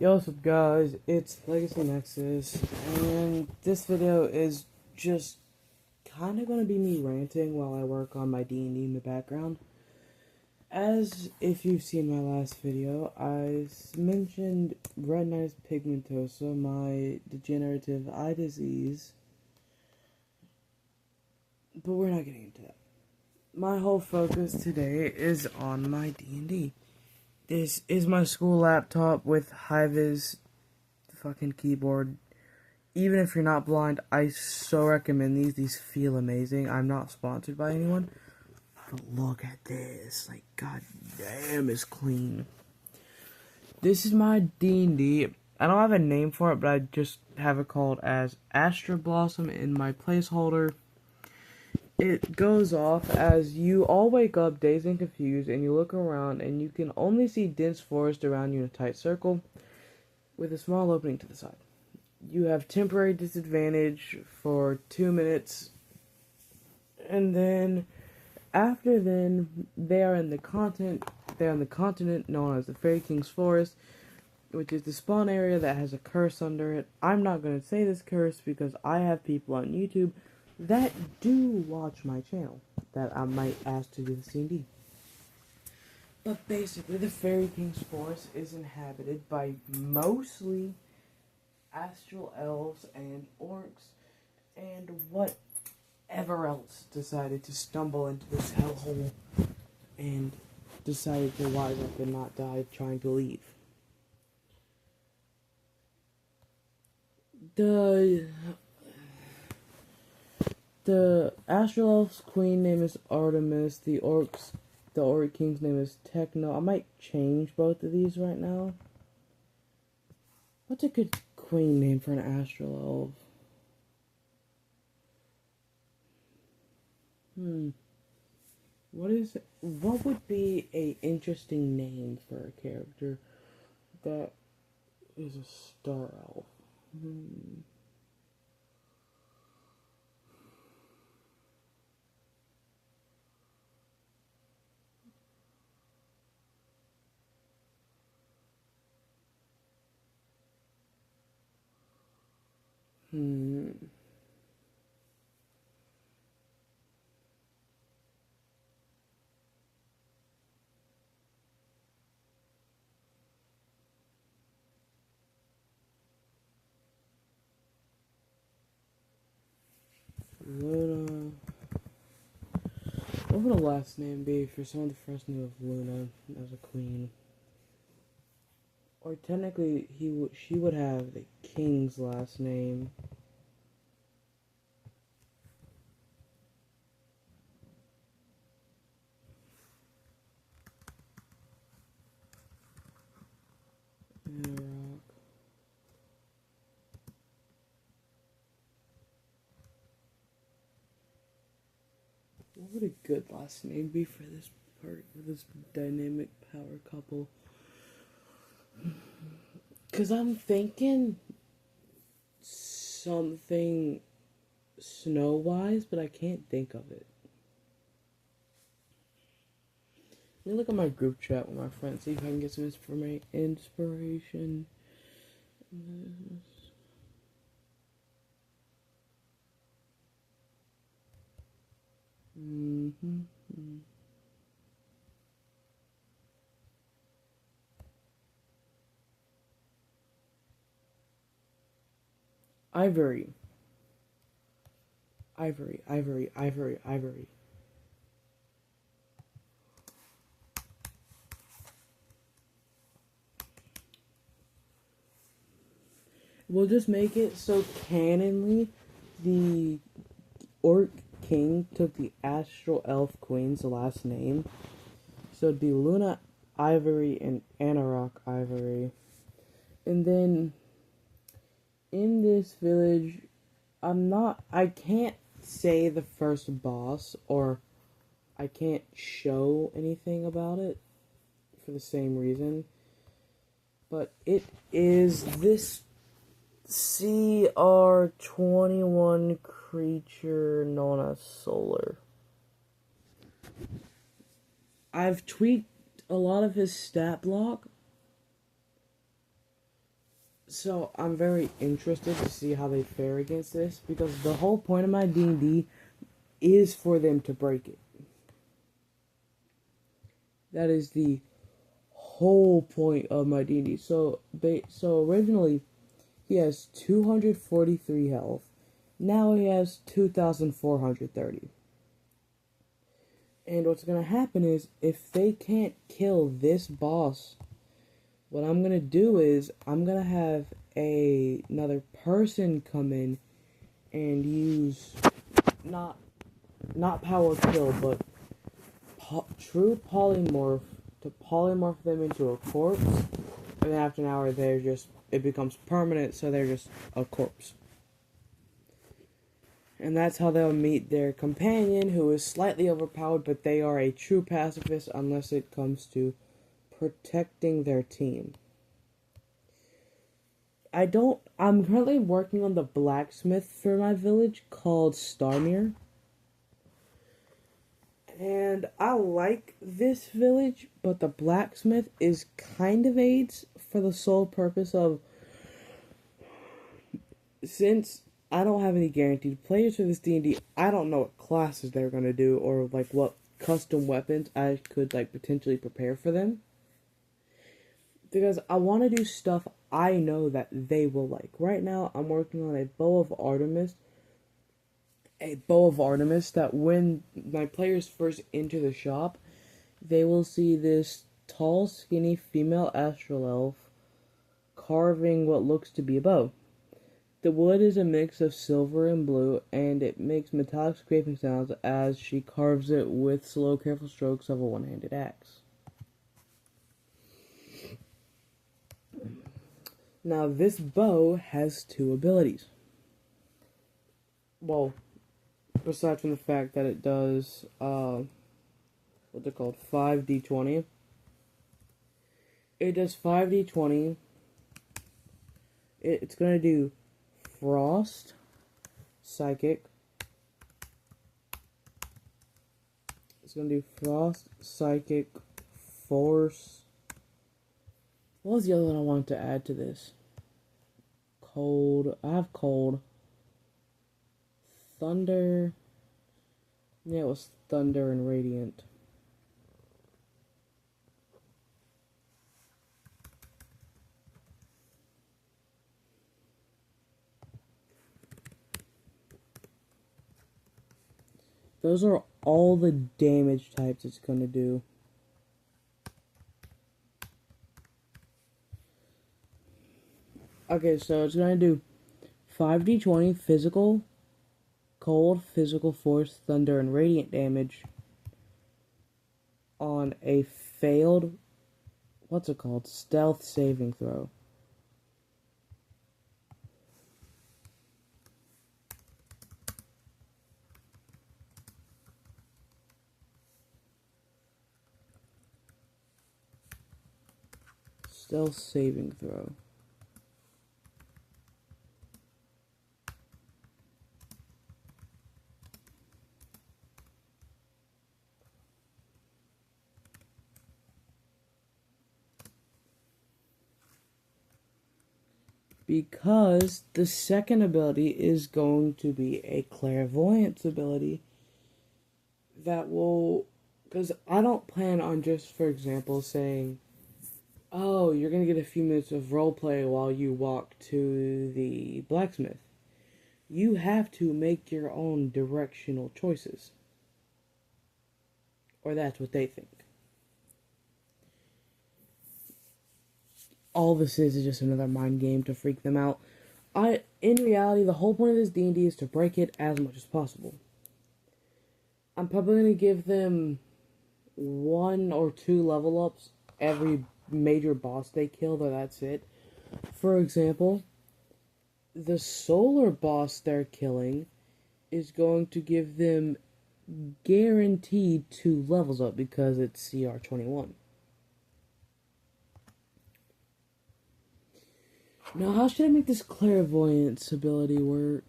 Yo, what's up guys, it's Legacy Nexus, and this video is just kind of going to be me ranting while I work on my D&D in the background. As if you've seen my last video, I mentioned retinitis pigmentosa, my degenerative eye disease, but we're not getting into that. My whole focus today is on my D&D. This is my school laptop with high-vis fucking keyboard. Even if you're not blind, I so recommend these. These feel amazing. I'm not sponsored by anyone, but look at this. Like, god damn, it's clean. This is my D&D. I don't have a name for it, but I just have it called as Astra Blossom in my placeholder. It goes off as you all wake up dazed and confused, and you look around, and you can only see dense forest around you in a tight circle, with a small opening to the side. You have temporary disadvantage for 2 minutes, and then after then, they are on the continent known as the Fairy King's Forest, which is the spawn area that has a curse under it. I'm not going to say this curse because I have people on YouTube that do watch my channel that I might ask to do the C&D. But basically, the Fairy King's Forest is inhabited by mostly astral elves and orcs and whatever else decided to stumble into this hellhole and decided to wise up and not die trying to leave. The astral elf's queen name is Artemis. The orc king's name is Techno. I might change both of these right now. What's a good queen name for an astral elf? What would be a interesting name for a character that is a star elf? Luna. What would a last name be for someone the first name of Luna as a queen? Or technically, she would have the king's last name. What would a good last name be for this dynamic power couple? Because I'm thinking something Snow-wise, but I can't think of it. Let me look at my group chat with my friends, see if I can get some inspiration. Ivory. We'll just make it so canonly the orc king took the astral elf queen's last name. So it'd be Luna Ivory and Anarok Ivory. And then in this village, I can't say the first boss, or I can't show anything about it for the same reason. But it is this CR21 creature known as Solar. I've tweaked a lot of his stat block So I'm very interested to see how they fare against this, because the whole point of my D&D is for them to break it. That is the whole point of my D&D. So originally he has 243 health. Now he has 2,430. And what's going to happen is, if they can't kill this boss, what I'm going to do is, I'm going to have another person come in and use, not power kill, but true polymorph, to polymorph them into a corpse. And then after an hour, it becomes permanent, so they're just a corpse. And that's how they'll meet their companion, who is slightly overpowered, but they are a true pacifist unless it comes to protecting their team. I'm currently working on the blacksmith for my village called Starmere. And I like this village, but the blacksmith is kind of aids for the sole purpose of, since I don't have any guaranteed players for this D&D, I don't know what classes they're going to do, or like what custom weapons I could like potentially prepare for them. Because I want to do stuff I know that they will like. Right now, I'm working on a bow of Artemis. A bow of Artemis that when my players first enter the shop, they will see this tall, skinny female astral elf carving what looks to be a bow. The wood is a mix of silver and blue, and it makes metallic scraping sounds as she carves it with slow, careful strokes of a one-handed axe. Now, this bow has 2 abilities. Well, besides from the fact that it does, what's it called, 5d20. It does 5d20. It's going to do Frost, Psychic. It's going to do Frost, Psychic, Force. What was the other one I wanted to add to this? Cold. I have Cold. Thunder. Yeah, it was Thunder and Radiant. Those are all the damage types it's going to do. Okay, so it's going to do 5d20 physical, cold, physical, force, thunder, and radiant damage on a failed, what's it called, stealth saving throw. Stealth saving throw. Because the second ability is going to be a clairvoyance ability that will, because I don't plan on just, for example, saying, oh, you're going to get a few minutes of roleplay while you walk to the blacksmith. You have to make your own directional choices. Or that's what they think. All this is just another mind game to freak them out. In reality, the whole point of this D&D is to break it as much as possible. I'm probably going to give them 1 or 2 level ups every major boss they kill, though that's it. For example, the solar boss they're killing is going to give them guaranteed 2 levels up because it's CR21. Now, how should I make this clairvoyance ability work?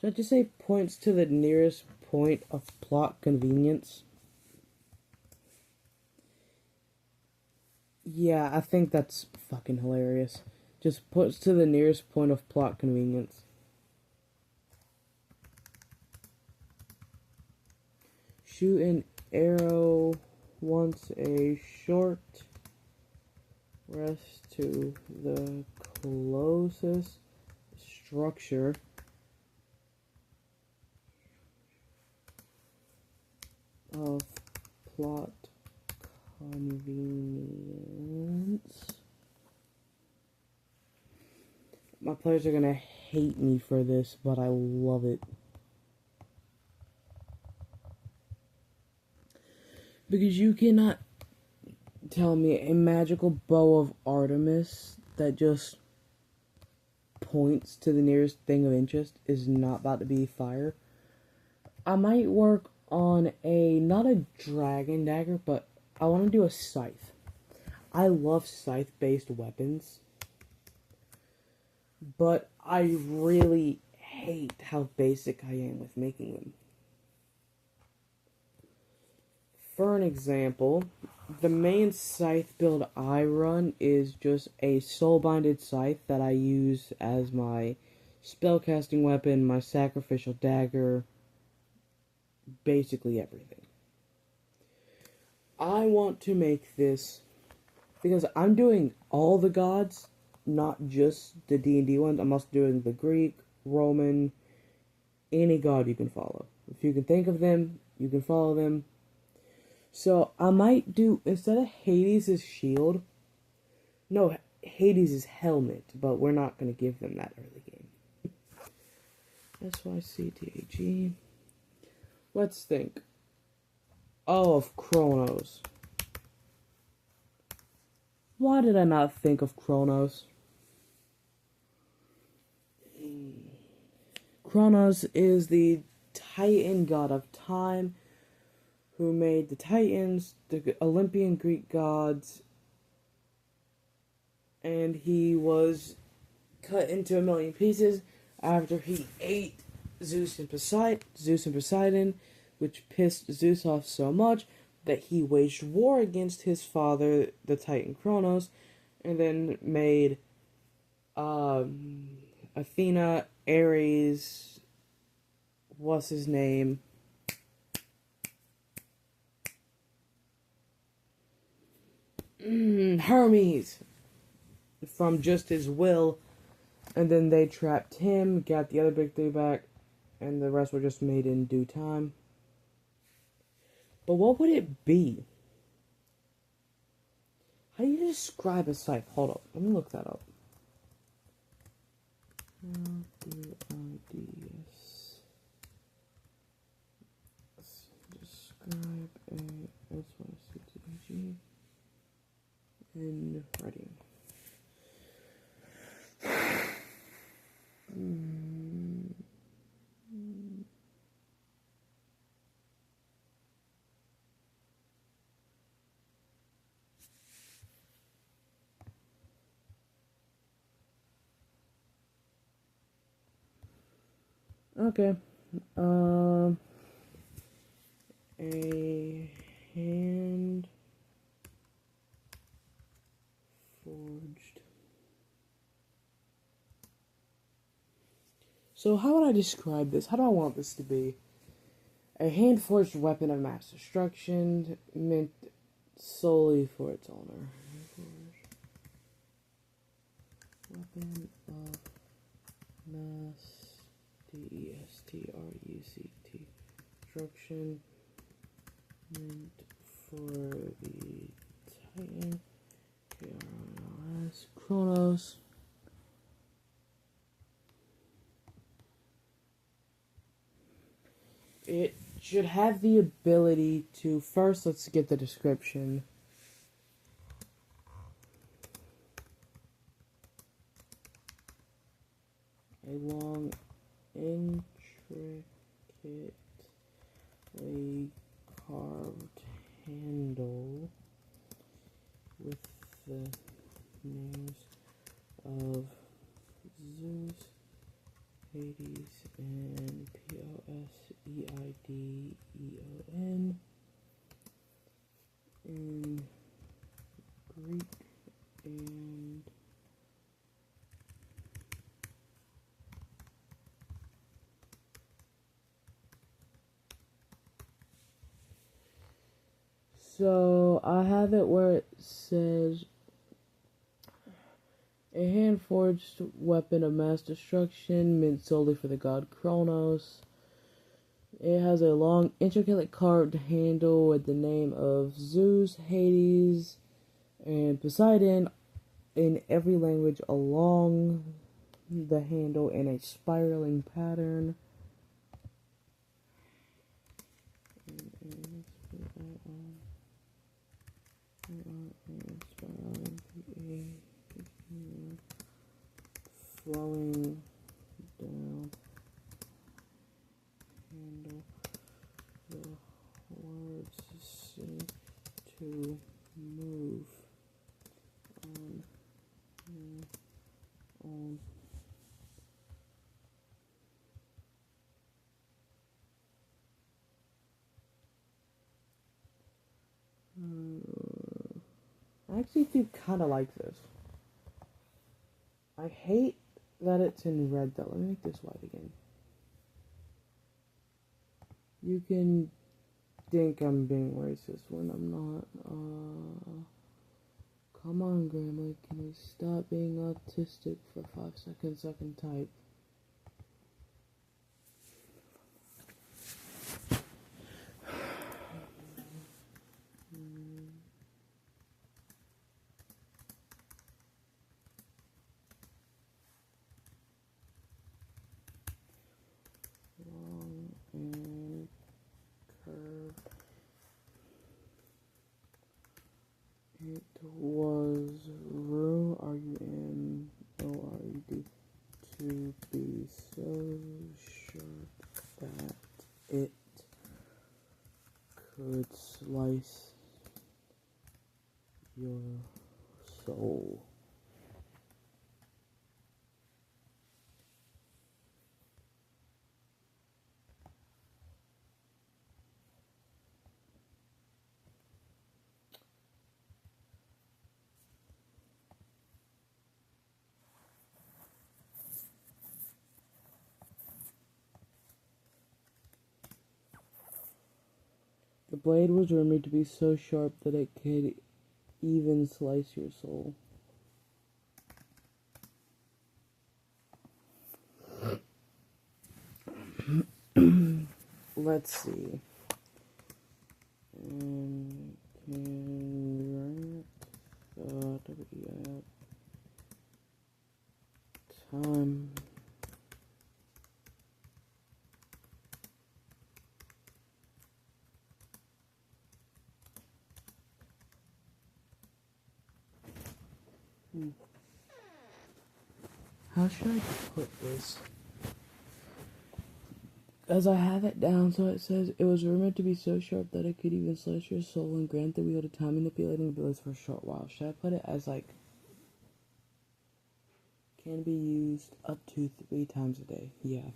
Should I just say points to the nearest point of plot convenience? Yeah, I think that's fucking hilarious. Just puts to the nearest point of plot convenience. Shoot an arrow once a short rest to the closest structure of plot convenience. My players are gonna hate me for this, but I love it. Because you cannot tell me a magical bow of Artemis that just points to the nearest thing of interest is not about to be fire. I might work on not a dragon dagger, but I want to do a scythe. I love scythe-based weapons, but I really hate how basic I am with making them. For an example, the main scythe build I run is just a soul-binded scythe that I use as my spellcasting weapon, my sacrificial dagger, basically everything. I want to make this, because I'm doing all the gods, not just the D&D ones. I'm also doing the Greek, Roman, any god you can follow. If you can think of them, you can follow them. So I might do, instead of Hades' shield, no, Hades' helmet, but we're not going to give them that early game. SYCTAG. Let's think. Oh, of Kronos. Why did I not think of Kronos? Kronos is the Titan god of time, who made the Titans, the Olympian Greek gods, and he was cut into a million pieces after he ate Zeus and Poseidon, which pissed Zeus off so much that he waged war against his father, the Titan Kronos, and then made Athena, Ares, what's his name? Hermes, from just his will, and then they trapped him, got the other big three back, and the rest were just made in due time. But what would it be? How do you describe a scythe? Hold up, let me look that up. Describe a SYCTAG in writing. Okay. A hand forged. So how would I describe this? How do I want this to be? A hand forged weapon of mass destruction, meant solely for its owner. Weapon of mass destruct destruction, meant for the Titan Kronos. It should have the ability to, first let's get the description. A long, intricately carved handle with the names of Zeus, Hades, and Poseideon in Greek and So I have it where it says a hand-forged weapon of mass destruction meant solely for the god Kronos. It has a long, intricately carved handle with the name of Zeus, Hades, and Poseidon in every language along the handle in a spiraling pattern. Flowing down handle. The words seem to move on and on. I actually do kind of like this. I hate that it's in red though. Let me make this white again. You can think I'm being racist when I'm not. Come on, Grandma. Can we stop being autistic for 5 seconds so I can type? Long and curved. It was R-U-M-O-R-E-D to be so sharp that it could slice your soul. The blade was rumored to be so sharp that it could even slice your soul. Let's see. Time. How should I put this? As I have it down, so it says, it was rumored to be so sharp that it could even slice your soul and grant the wield a time manipulating abilities for a short while. Should I put it as like, can be used up to 3 times a day? Yeah.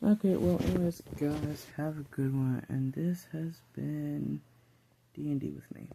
Okay, well, anyways, guys, have a good one, and this has been D&D with me.